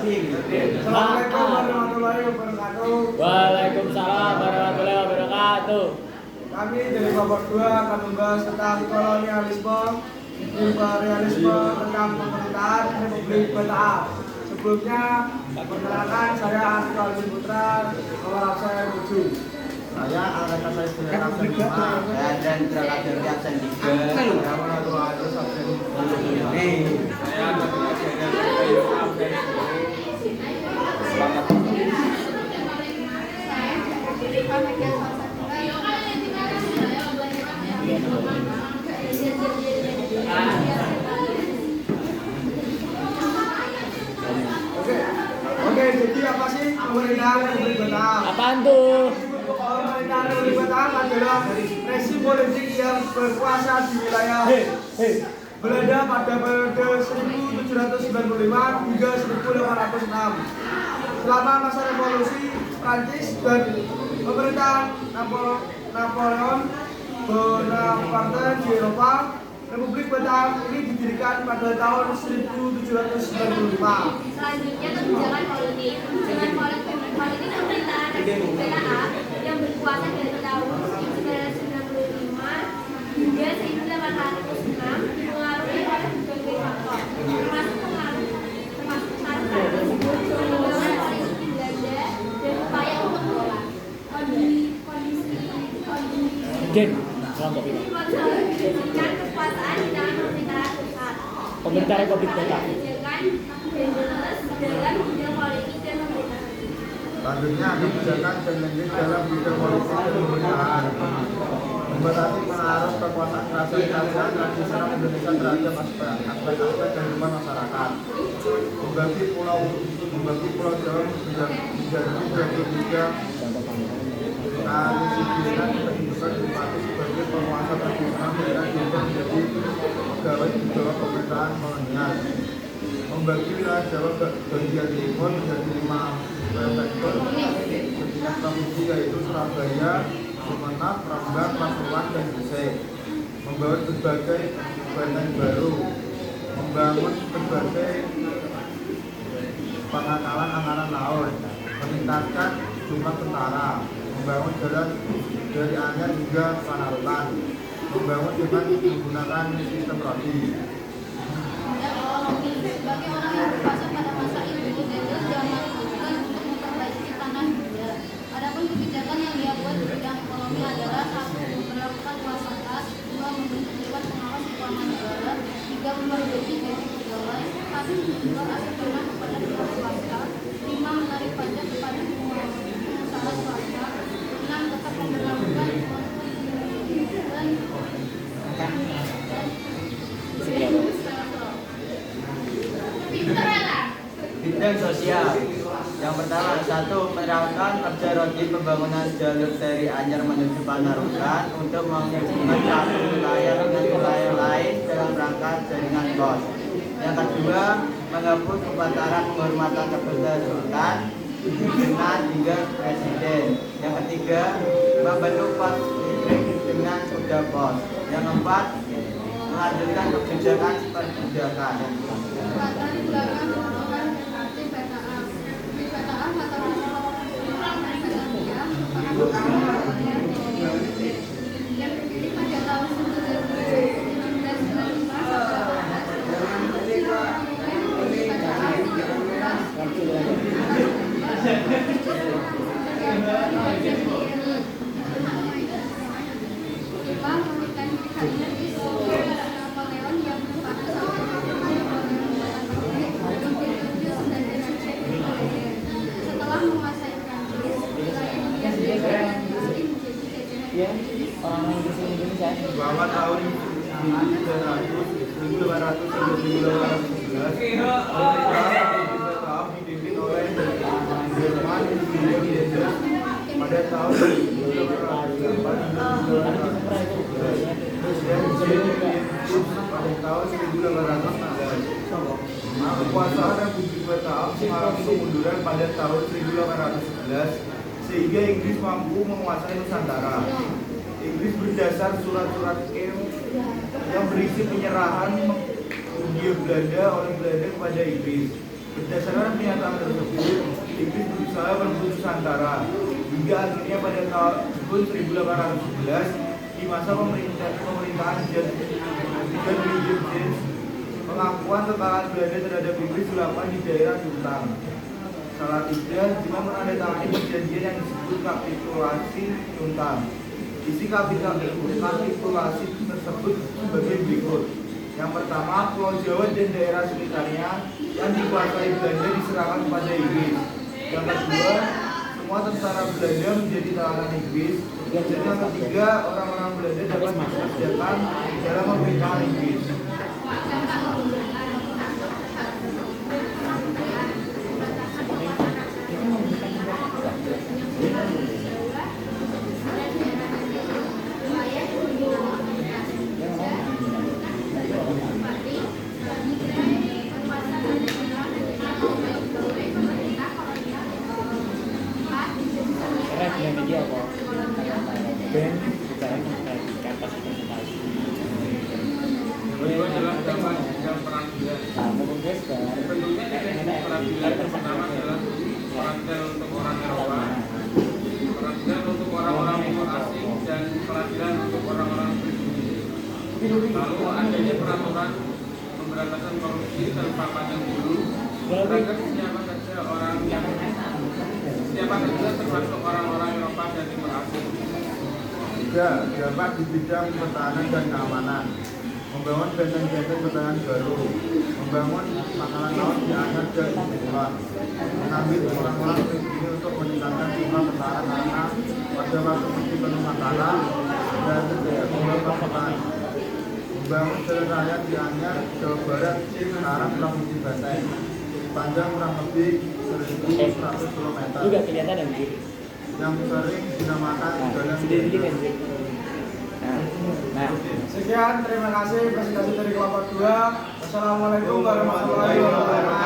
Assalamualaikum warahmatullahi wabarakatuh. Waalaikumsalam warahmatullahi wabarakatuh. Kami dari babak 2 akan membahas tentang kolonialisme, imperialisme tentang pemerintahan Republik Batak. Sebelumnya, perkenalkan saya Arif Alvin Putra, nomor saya 7. Saya angkatan saya sudah absen 5 dan berangkat dari absen 3. Saya mengatur absen 5. Saya angkatan dari absen 10. Oke, jadi apa sih pemerintahan Republik Batak? Apaan tuh? Pemerintahan Republik Batak adalah rezim politik yang berkuasa di wilayah Belanda pada periode 1795 hingga 1806. Selama masa revolusi Prancis dan pemerintahan Napoleon Bonaparte di Eropa, Republik Batak ini didirikan pada tahun 1795. Selanjutnya kebijakan politik. Kebijakan politik pemerintahan Republik Batak yang berkuasa dari tahun 1995 hingga 1806 dipengaruhi oleh berbagai faktor, termasuk pengaruh tersebut pengembangan politik Belanda dan upaya untuk menolak kondisi menjadikan kekuasaan di tangan pemerintahan pusat. Pemerintah Republik Batak. Kebijakan Bendeles dalam bidang politik dan pemerintahan. Selanjutnya kebijakan Bendeles dalam bidang politik dan pemerintahan membatasi pengaruh kekuasaan kerajaan tradisional Indonesia terhadap aspek-aspek kehidupan masyarakat. Membagi Pulau Jawa menjadi 23 Disiplinan kehidupan bupati sebagai penguasa tradisional daerah juga menjadi pegawai di bawah pemerintahan kolonial. Membagi wilayah Jawa bagian timur menjadi 5 prefektur setingkat provinsi yaitu Surabaya, Sumenep, Rembang, Pasuruan, dan Gresik. Membangun berbagai benteng baru, membangun berbagai pengakalan anggaran laut, meningkatkan jumlah tentara, membangun jalan dari Anyar hingga Panarukan, membangun dengan menggunakan sistem roti. Sebagai orang yang berkuasa pada masa itu, Bendeles jangan melakukan untuk memperbaiki tanah Belanda. Adapun kebijakan yang dia buat di bidang ekonomi adalah 1. Memperlakukan kuasa kas, 2. Membentuk dewan pengawas keuangan negara, 3. Memperbaiki gaji pegawai, 4. Menjual aset tanah kepada pihak swasta, 5. Menarik pajak kepada pengusaha swasta, 6. Tetap memperlakukan Bidang sosial. Yang pertama, 1. Menerapkan kerja roti pembangunan jalur dari Anyar menuju Panarukan untuk menghubungkan satu wilayah dengan wilayah lain dalam rangka jaringan pos. Yang kedua, menghapus pembatalan penghormatan kepada Sultan dengan hingga Presiden. Yang ketiga, membentuk pos listrik dengan kuda pos. Yang keempat, melanjutkan kebijakan perbudakan. latar belakang pembangunan MRT PTA. Di PTA latar belakang yang berdiri pada tahun 1915 setelah menguasai Prancis, wilayah India menjadi Orang Indonesia. Bahwa tahun 1811 dipimpin oleh Jerman pada tahun 1808 pada tahun 1816. Kekuasaan Republik Batak mengalami kemunduran pada tahun 1811 sehingga Inggris mampu menguasai Nusantara. Inggris berdasar surat-surat yang berisi penyerahan Hindia Belanda oleh Belanda kepada Inggris. Berdasarkan pernyataan tersebut, Inggris berusaha merebut Nusantara hingga akhirnya pada tahun 1811 di masa pemerintahan John William James, pengakuan kekalahan Belanda terhadap Inggris dilakukan di daerah Tuntang. Salatiga juga menandatangani perjanjian yang disebut kapitulasi Tuntang. Isi kapitulasi tersebut sebagai berikut. Yang pertama, Pulau Jawa dan daerah sekitarnya yang dikuasai Belanda diserahkan kepada Inggris. Yang kedua, semua tentara Belanda menjadi tawanan Inggris. Dan yang ketiga, orang-orang Belanda dapat dikerjakan dalam pemerintahan Inggris. Karena di media apa? Band bukan kantor presentasi. Kedua adalah zaman yang peradilan. Nah, ngomong guys kan. Bentuknya definisi peradilan pertama adalah peradilan untuk orang Eropa, peradilan untuk orang-orang timur asing, dan peradilan untuk orang-orang pribumi. Lalu adanya peraturan pemberantasan korupsi tanpa pandang bulu terhadap siapa saja termasuk orang-orang Eropa dan timur asing. Tiga, dapat di bidang pertahanan dan keamanan, membangun benteng-benteng pertahanan baru, membangun pangkalan laut di Anyar dan Ibulan, mengambil orang-orang pribumi untuk meningkatkan jumlah pertahanan karena pada waktu musim penuh makanan dan tidak membawa pasukan, membangun jalan raya di Anyar, Jawa Barat, sekarang Provinsi Banten, panjang kurang lebih 1.100 km, Lu gak kelihatan anjir. yang sering dinamakan jalan Sedikit anjir. Nah, Sekian, terima kasih presentasi dari kelompok 2. Wassalamualaikum warahmatullahi wabarakatuh.